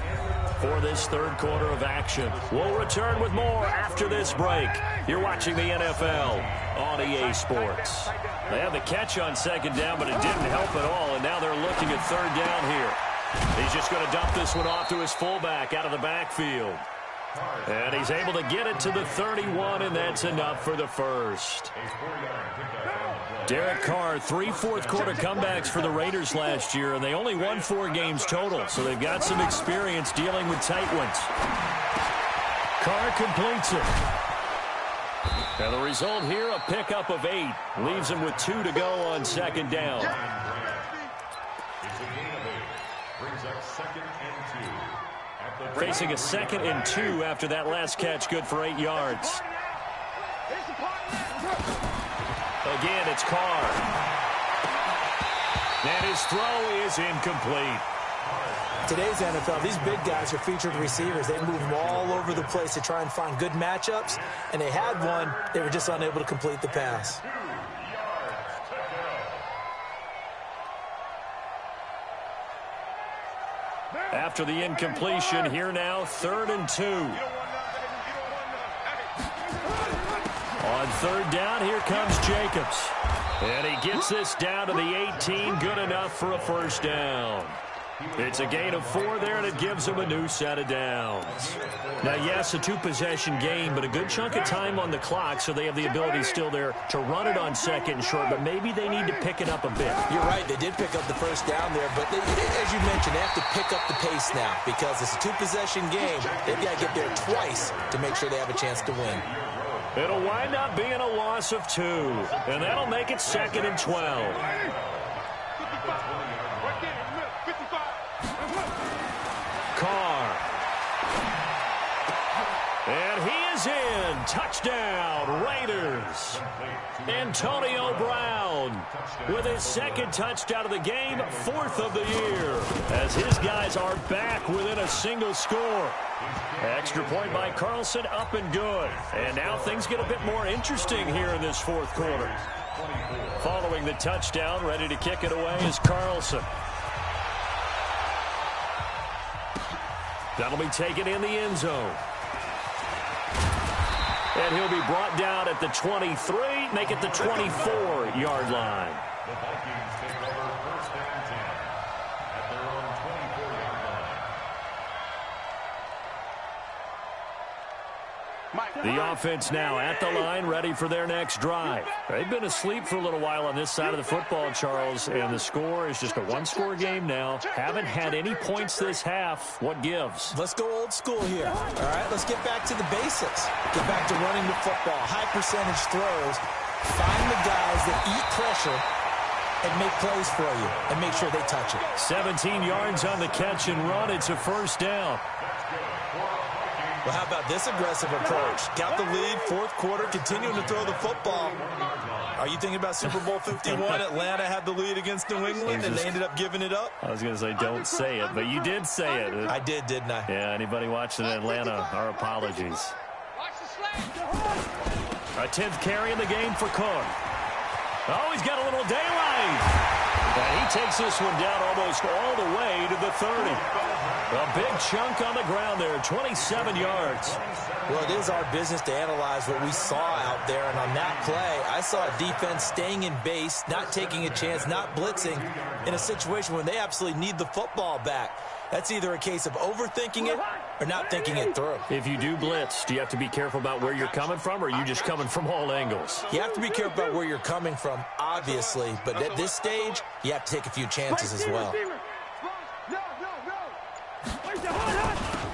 for this 3rd quarter of action. We'll return with more after this break. You're watching the NFL on EA Sports. They have the catch on 2nd down, but it didn't help at all, and now they're looking at 3rd down here. He's just going to dump this one off to his fullback out of the backfield. And he's able to get it to the 31, and that's enough for the first. Derek Carr, 3 fourth-quarter comebacks for the Raiders last year, and they only won 4 games total, so they've got some experience dealing with tight ones. Carr completes it. And the result here, a pickup of 8. Leaves him with 2 to go on 2nd down. Facing a 2nd and 2 after that last catch, good for 8 yards. Again, it's Carr. And his throw is incomplete. Today's NFL, these big guys are featured receivers. They move them all over the place to try and find good matchups, and they had one. They were just unable to complete the pass. After the incompletion, here now, 3rd and 2. On third down, here comes Jacobs. And he gets this down to the 18. Good enough for a first down. It's a gain of 4 there, and it gives him a new set of downs. Now, yes, a 2-possession game, but a good chunk of time on the clock, so they have the ability still there to run it on second and short, but maybe they need to pick it up a bit. You're right. They did pick up the first down there, but as you mentioned, they have to pick up the pace now because it's a 2-possession game. They've got to get there twice to make sure they have a chance to win. It'll wind up being a loss of 2, and that'll make it 2nd and 12. Carr. And he is in. Touchdown, Raiders. Antonio Brown with his 2nd touchdown of the game, 4th of the year, as his guys are back within a single score. Extra point by Carlson, up and good. And now things get a bit more interesting here in this 4th quarter. Following the touchdown, ready to kick it away is Carlson. That'll be taken in the end zone. And he'll be brought down at the 23, make it the 24-yard line. The Vikings take over 1st and 10 at their own 24-yard line. The offense now at the line, ready for their next drive. They've been asleep for a little while on this side of the football, Charles, and the score is just a 1-score game now. Haven't had any points this half. What gives? Let's go old school here. All right, let's get back to the basics. Get back to running the football, high percentage throws. Find the guys that eat pressure and make plays for you and make sure they touch it. 17 yards on the catch and run. It's a first down. Well, how about this aggressive approach? Got the lead, 4th quarter, continuing to throw the football. Are you thinking about Super Bowl 51? Atlanta had the lead against New England, and they ended up giving it up? I was going to say, don't say it, but you did say it. I did, didn't I? Yeah, anybody watching Atlanta, our apologies. A 10th carry in the game for Cook. Oh, he's got a little daylight. And he takes this one down almost all the way to the 30. A big chunk on the ground there, 27 yards. Well, it is our business to analyze what we saw out there. And on that play, I saw a defense staying in base, not taking a chance, not blitzing in a situation when they absolutely need the football back. That's either a case of overthinking it or not thinking it through. If you do blitz, do you have to be careful about where you're coming from, or are you just coming from all angles? You have to be careful about where you're coming from, obviously. But at this stage, you have to take a few chances as well.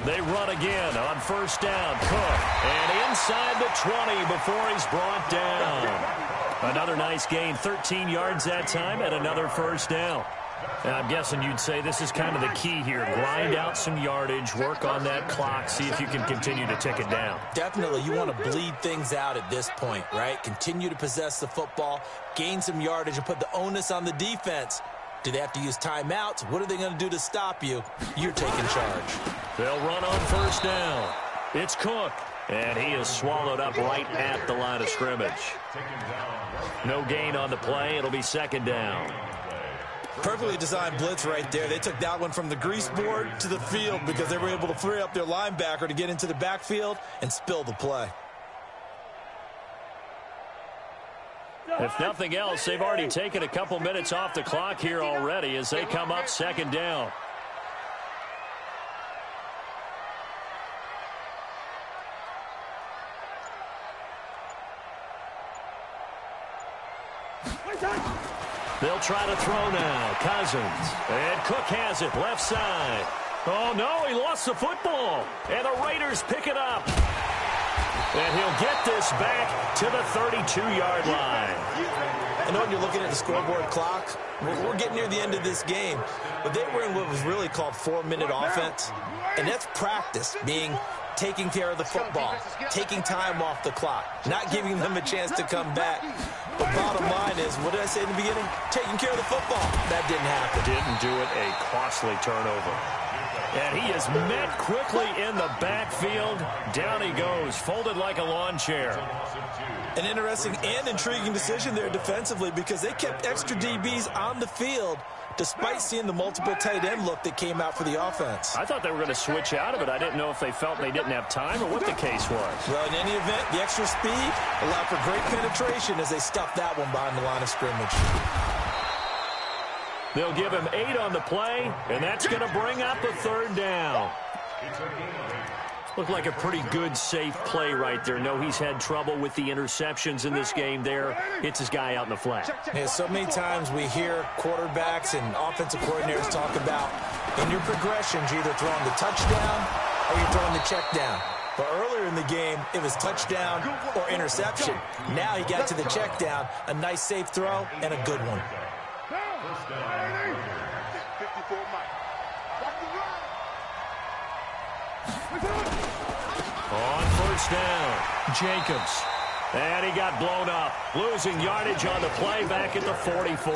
They run again on first down. Cook. And inside the 20 before he's brought down. Another nice gain, 13 yards that time, and another first down. And I'm guessing you'd say this is kind of the key here. Grind out some yardage, work on that clock, see if you can continue to tick it down. Definitely. You want to bleed things out at this point, right? Continue to possess the football, gain some yardage, and put the onus on the defense. Do they have to use timeouts? What are they going to do to stop you? You're taking charge. They'll run on first down. It's Cook. And he is swallowed up right at the line of scrimmage. No gain on the play. It'll be 2nd down. Perfectly designed blitz right there. They took that one from the grease board to the field because they were able to free up their linebacker to get into the backfield and spill the play. If nothing else, they've already taken a couple minutes off the clock here already as they come up 2nd down. They'll try to throw now. Cousins. And Cook has it. Left side. Oh, no, he lost the football. And the Raiders pick it up. And he'll get this back to the 32-yard line. I know when you're looking at the scoreboard clock, we're getting near the end of this game. But they were in what was really called 4-minute offense. And that's practice, being taking care of the football, taking time off the clock, not giving them a chance to come back. But bottom line is, what did I say in the beginning? Taking care of the football. That didn't happen. Didn't do it. A costly turnover. And he is met quickly in the backfield. Down he goes, folded like a lawn chair. An interesting and intriguing decision there defensively because they kept extra DBs on the field despite seeing the multiple tight end look that came out for the offense. I thought they were going to switch out of it. I didn't know if they felt they didn't have time or what the case was. Well, in any event, the extra speed allowed for great penetration as they stuffed that one behind the line of scrimmage. They'll give him 8 on the play, and that's going to bring up a 3rd down. Looked like a pretty good, safe play right there. No, he's had trouble with the interceptions in this game there. Hits his guy out in the flat. Yeah, so many times we hear quarterbacks and offensive coordinators talk about in your progressions, you're either throwing the touchdown or you're throwing the check down. But earlier in the game, it was touchdown or interception. Now he got to the check down, a nice safe throw, and a good one. 54 Mike. On 1st down, Jacobs. And he got blown up. Losing yardage on the play back at the 44.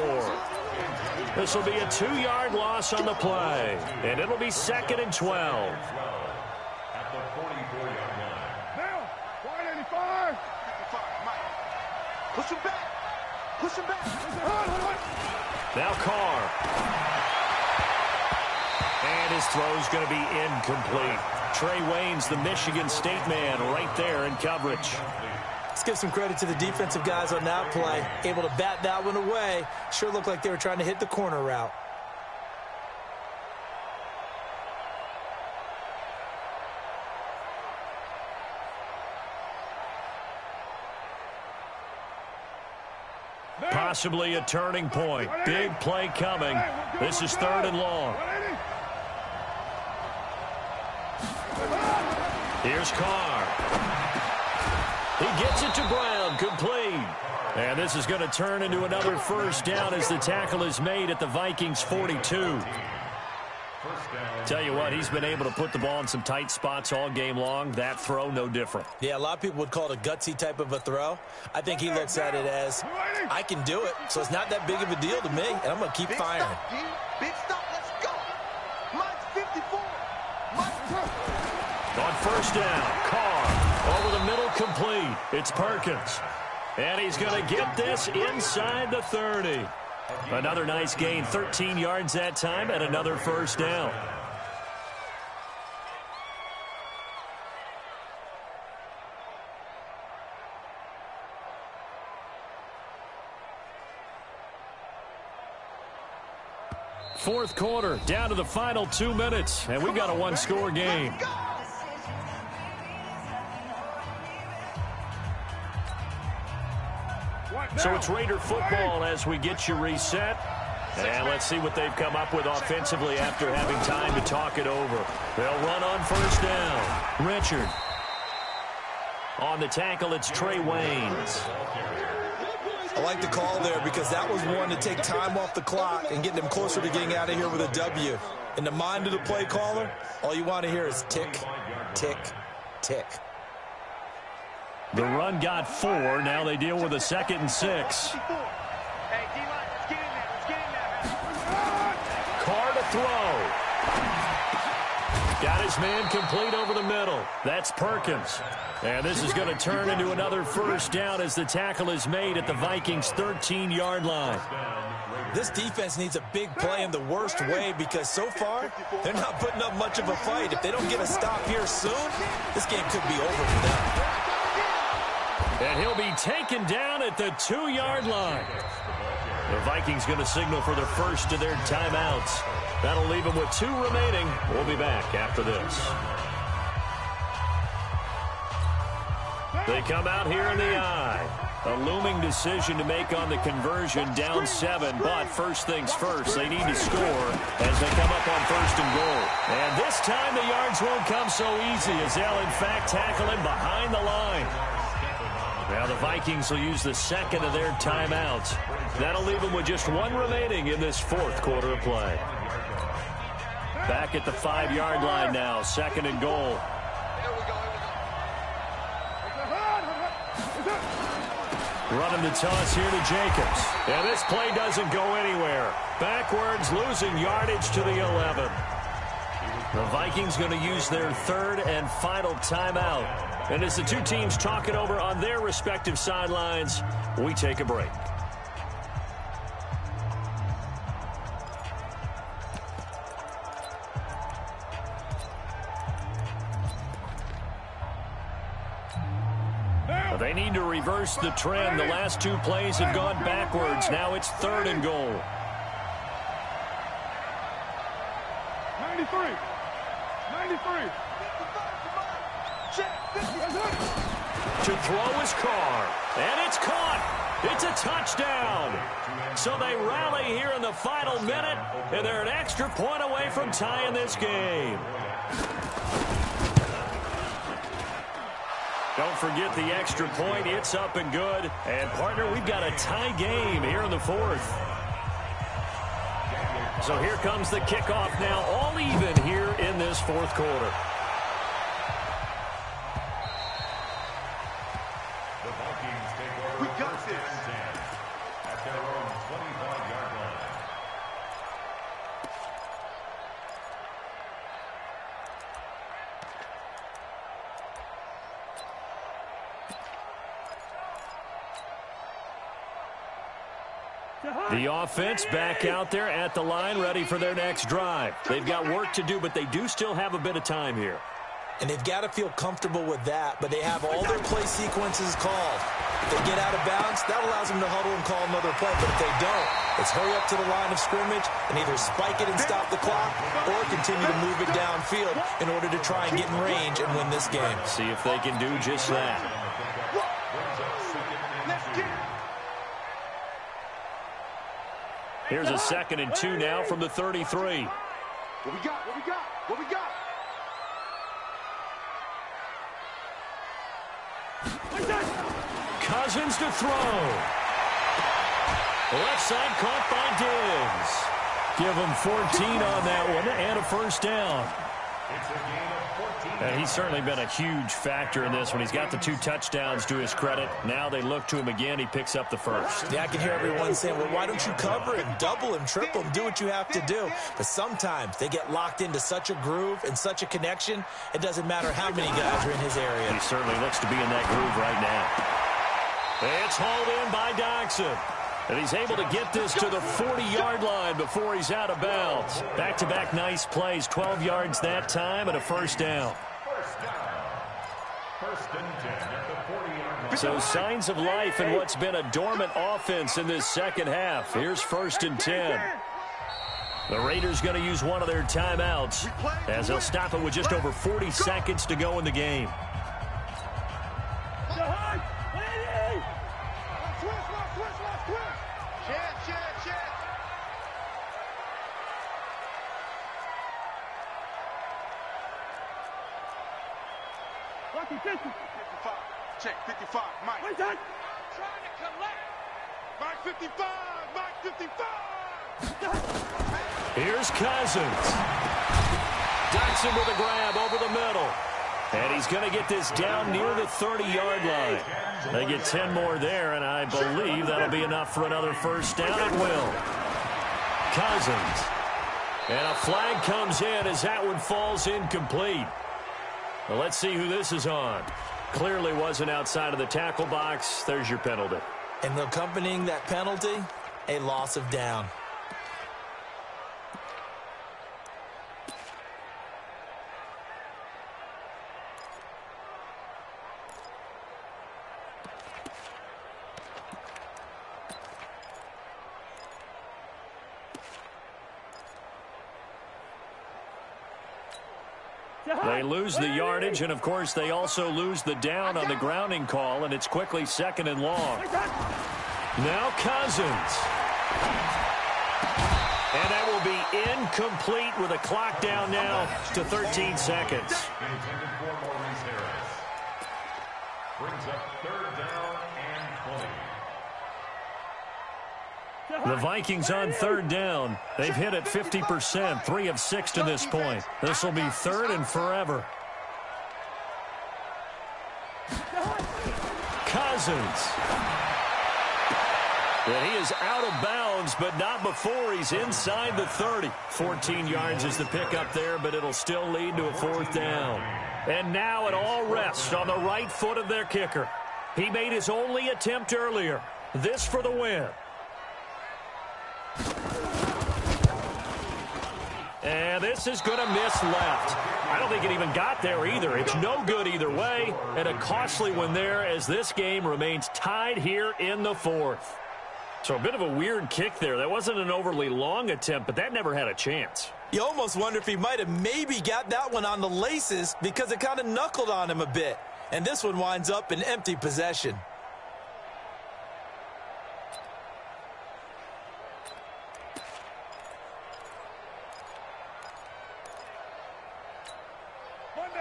This will be a 2-yard loss on the play. And it'll be 2nd and 12. At the 44-yard line. Now, 185. 55 Mike. Push him back. Push him back. Now Carr. And his throw's going to be incomplete. Trey Wayne's the Michigan State man right there in coverage. Let's give some credit to the defensive guys on that play. Able to bat that one away. Sure looked like they were trying to hit the corner route. Possibly a turning point. Big play coming. This is 3rd and long. Here's Carr. He gets it to Brown, complete. And this is going to turn into another 1st down as the tackle is made at the Vikings 42. Tell you what, he's been able to put the ball in some tight spots all game long. That throw, no different. Yeah, a lot of people would call it a gutsy type of a throw. I think he looks at it as, I can do it, so it's not that big of a deal to me, and I'm going to keep firing. Big stop, let's go. Mike's 54. On 1st down, Carr over the middle, complete. It's Perkins. And he's going to get this inside the 30. Another nice gain, 13 yards that time, and another 1st down. Fourth quarter, down to the final 2 minutes, and we've got a 1-score game. So it's Raider football as we get you reset. And let's see what they've come up with offensively after having time to talk it over. They'll run on 1st down. Richard. On the tackle, it's Trey Waynes. I like the call there because that was one to take time off the clock and get them closer to getting out of here with a W. In the mind of the play caller, all you want to hear is tick, tick, tick. The run got 4. Now they deal with a 2nd and 6. Hey, D-line, let's get in there. Let's get in there. Carr to throw. Got his man complete over the middle. That's Perkins. And this is going to turn into another 1st down as the tackle is made at the Vikings' 13-yard line. This defense needs a big play in the worst way because so far, they're not putting up much of a fight. If they don't get a stop here soon, this game could be over for them. And he'll be taken down at the 2-yard line. The Vikings going to signal for the first of their timeouts. That'll leave them with 2 remaining. We'll be back after this. They come out here in the eye. A looming decision to make on the conversion, down 7. But first things first, they need to score as they come up on 1st and goal. And this time the yards won't come so easy as they'll in fact tackle him behind the line. Now the Vikings will use the 2nd of their timeouts. That'll leave them with just 1 remaining in this 4th quarter of play. Back at the 5-yard line now, 2nd and goal. Running the toss here to Jacobs. And this play doesn't go anywhere. Backwards, losing yardage to the 11. The Vikings going to use their 3rd and final timeout. And as the 2 teams talk it over on their respective sidelines, we take a break. They need to reverse the trend. The last two plays have gone backwards. Now it's 3rd and goal. 93. 93. To throw his car. And it's caught. It's a touchdown. So they rally here in the final minute, and they're an extra point away from tying this game. Don't forget the extra point. It's up and good. And, partner, we've got a tie game here in the 4th. So here comes the kickoff now, all even here in this 4th quarter. The Vikings take over first and 10 at their own 25-yard line. The offense back out there at the line, ready for their next drive. They've got work to do, but they do still have a bit of time here. And they've got to feel comfortable with that, but they have all their play sequences called. If they get out of bounds, that allows them to huddle and call another play. But if they don't, it's hurry up to the line of scrimmage and either spike it and stop the clock or continue to move it downfield in order to try and get in range and win this game. See if they can do just that. Here's a 2nd and 2 now from the 33. What we got? What we got? What we got? Cousins to throw. Left side caught by Diggs. Give him 14 on that one and a first down. It's a gain of 14. And he's certainly been a huge factor in this one. He's got the 2 touchdowns to his credit. Now they look to him again. He picks up the first. Yeah, I can hear everyone saying, well, why don't you cover him, double him, triple him, do what you have to do. But sometimes they get locked into such a groove and such a connection, it doesn't matter how many guys are in his area. He certainly looks to be in that groove right now. It's hauled in by Doxson. And he's able to get this to the 40-yard line before he's out of bounds. Back-to-back nice plays, 12 yards that time and a first down. First and 10 at the 40-yard line. So signs of life in what's been a dormant offense in this second half. Here's 1st and 10. The Raiders going to use one of their timeouts as they'll stop it with just over 40 seconds to go in the game. Check 55, Mike. Wait, trying to collect. Mike 55, Mike 55. Here's Cousins. Doxson with a grab over the middle. And he's going to get this down near the 30-yard line. They get 10 more there, and I believe that'll be enough for another first down. It will. Cousins. And a flag comes in as that one falls incomplete. Well, let's see who this is on. Clearly wasn't outside of the tackle box. There's your penalty. And accompanying that penalty, a loss of down. They lose the yardage, and, of course, they also lose the down on the grounding call, and it's quickly 2nd and long. Now Cousins. And that will be incomplete with a clock down now to 13 seconds. Intended for Maurice Harris. Brings up 3rd down and 20. The Vikings on 3rd down. They've hit it 50%, 3 of 6 to this point. This will be 3rd and forever. Cousins. And he is out of bounds, but not before he's inside the 30. 14 yards is the pickup there, but it'll still lead to a 4th down. And now it all rests on the right foot of their kicker. He made his only attempt earlier. This for the win. And this is going to miss left. I don't think it even got there either. It's no good either way, and a costly one there as this game remains tied here in the fourth. So a bit of a weird kick there. That wasn't an overly long attempt, but that never had a chance. You almost wonder if he might have maybe got that one on the laces because it kind of knuckled on him a bit. And this one winds up in empty possession.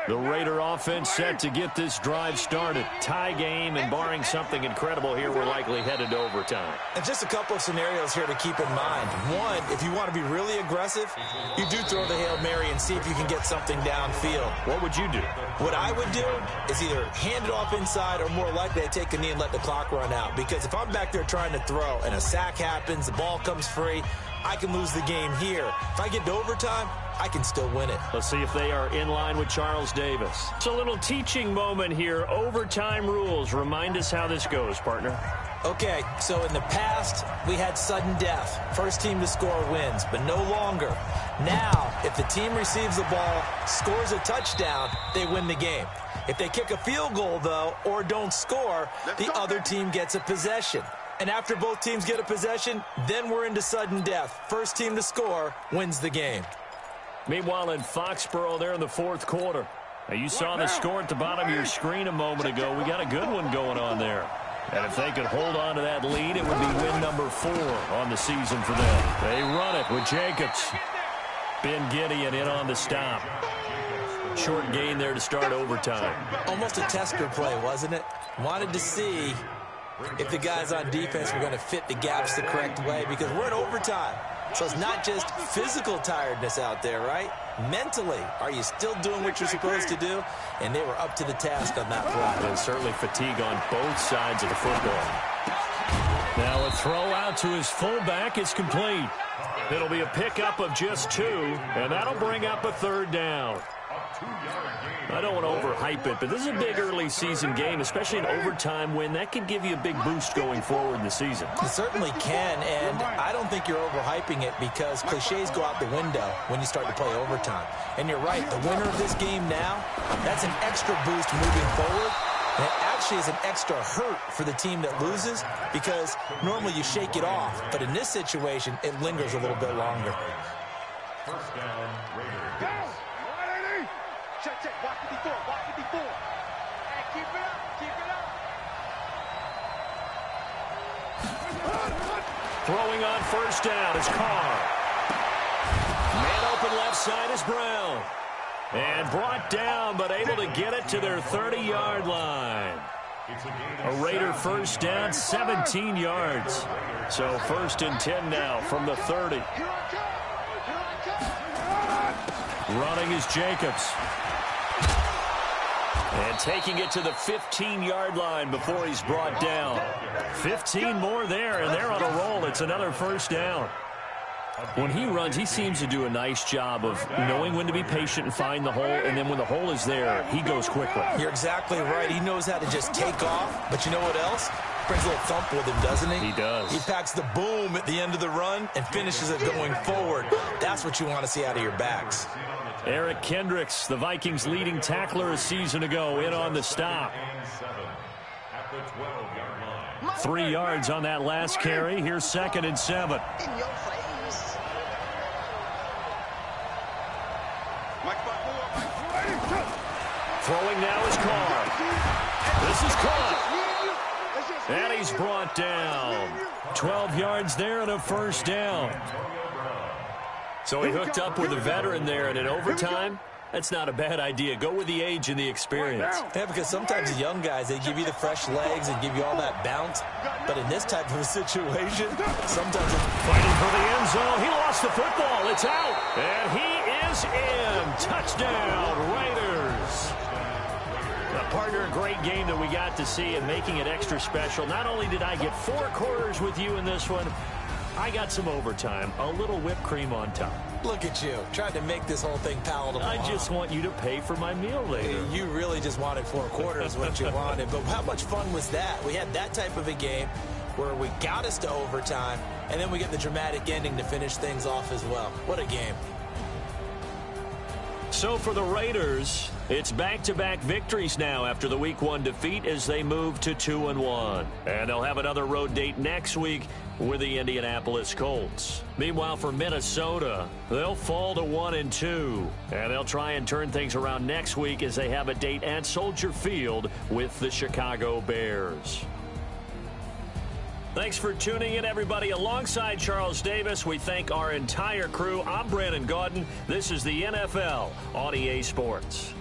The Raider offense set to get this drive started. Tie game, and barring something incredible here, we're likely headed to overtime. And just a couple of scenarios here to keep in mind. One, if you want to be really aggressive, you do throw the Hail Mary and see if you can get something downfield. What would you do? What I would do is either hand it off inside or more likely I take a knee and let the clock run out. Because if I'm back there trying to throw and a sack happens, the ball comes free, I can lose the game here. If I get to overtime, I can still win it. Let's see if they are in line with Charles Davis. It's a little teaching moment here. Overtime rules. Remind us how this goes, partner. Okay, so in the past, we had sudden death. First team to score wins, but no longer. Now, if the team receives the ball, scores a touchdown, they win the game. If they kick a field goal, though, or don't score, the other team gets a possession. And after both teams get a possession, then we're into sudden death. First team to score wins the game. Meanwhile, in Foxborough, there in the fourth quarter. Now, you saw the score at the bottom of your screen a moment ago. We got a good one going on there. And if they could hold on to that lead, it would be win number 4 on the season for them. They run it with Jacobs. Ben Gideon in on the stop. Short gain there to start overtime. Almost a tester play, wasn't it? Wanted to see if the guys on defense were going to fit the gaps the correct way, because we're in overtime. So it's not just physical tiredness out there, right? Mentally, are you still doing what you're supposed to do? And they were up to the task on that play. And certainly fatigue on both sides of the football. Now a throw out to his fullback is complete. It'll be a pickup of just 2, and that'll bring up a third down. I don't want to overhype it, but this is a big early season game, especially an overtime win. That could give you a big boost going forward in the season. It certainly can, and I don't think you're overhyping it because cliches go out the window when you start to play overtime. And you're right, the winner of this game now, that's an extra boost moving forward. And it actually is an extra hurt for the team that loses because normally you shake it off. But in this situation, it lingers a little bit longer. First down, Raiders. Check. Watch it before. Hey, keep it up. Throwing on first down is Carr. Man open left side is Brown. And brought down, but able to get it to their 30-yard line. A Raider first down, 17 yards. So first and 10 now from the 30. Running is Jacobs. And taking it to the 15-yard line before he's brought down. 15 more there, and they're on a roll. It's another first down. When he runs, he seems to do a nice job of knowing when to be patient and find the hole, and then when the hole is there, he goes quickly. You're exactly right. He knows how to just take off, but you know what else? Brings a little thump with him, doesn't he? He does. He packs the boom at the end of the run and finishes it going forward. That's what you want to see out of your backs. Eric Kendricks, the Vikings' leading tackler a season ago, in on the stop. 3 yards on that last carry. Here's 2nd and 7. In your face. Throwing now is Carr. This is caught. And he's brought down. 12 yards there and a first down. So he hooked up with a veteran there, and in overtime, that's not a bad idea. Go with the age and the experience. Yeah, because sometimes the young guys, they give you the fresh legs and give you all that bounce. But in this type of a situation, sometimes it's Fighting for the end zone. He lost the football. It's out. And he is in. Touchdown, Raiders. Partner, a great game that we got to see and making it extra special. Not only did I get 4 quarters with you in this one, I got some overtime, a little whipped cream on top. Look at you, trying to make this whole thing palatable. I just want you to pay for my meal later. You really just wanted 4 quarters, what you wanted. But how much fun was that? We had that type of a game where we got us to overtime, and then we get the dramatic ending to finish things off as well. What a game. So for the Raiders, it's back-to-back victories now after the Week 1 defeat as they move to 2-1. And they'll have another road date next week with the Indianapolis Colts. Meanwhile, for Minnesota, they'll fall to 1-2. And they'll try and turn things around next week as they have a date at Soldier Field with the Chicago Bears. Thanks for tuning in, everybody. Alongside Charles Davis, we thank our entire crew. I'm Brandon Gaudin. This is the NFL on EA Sports.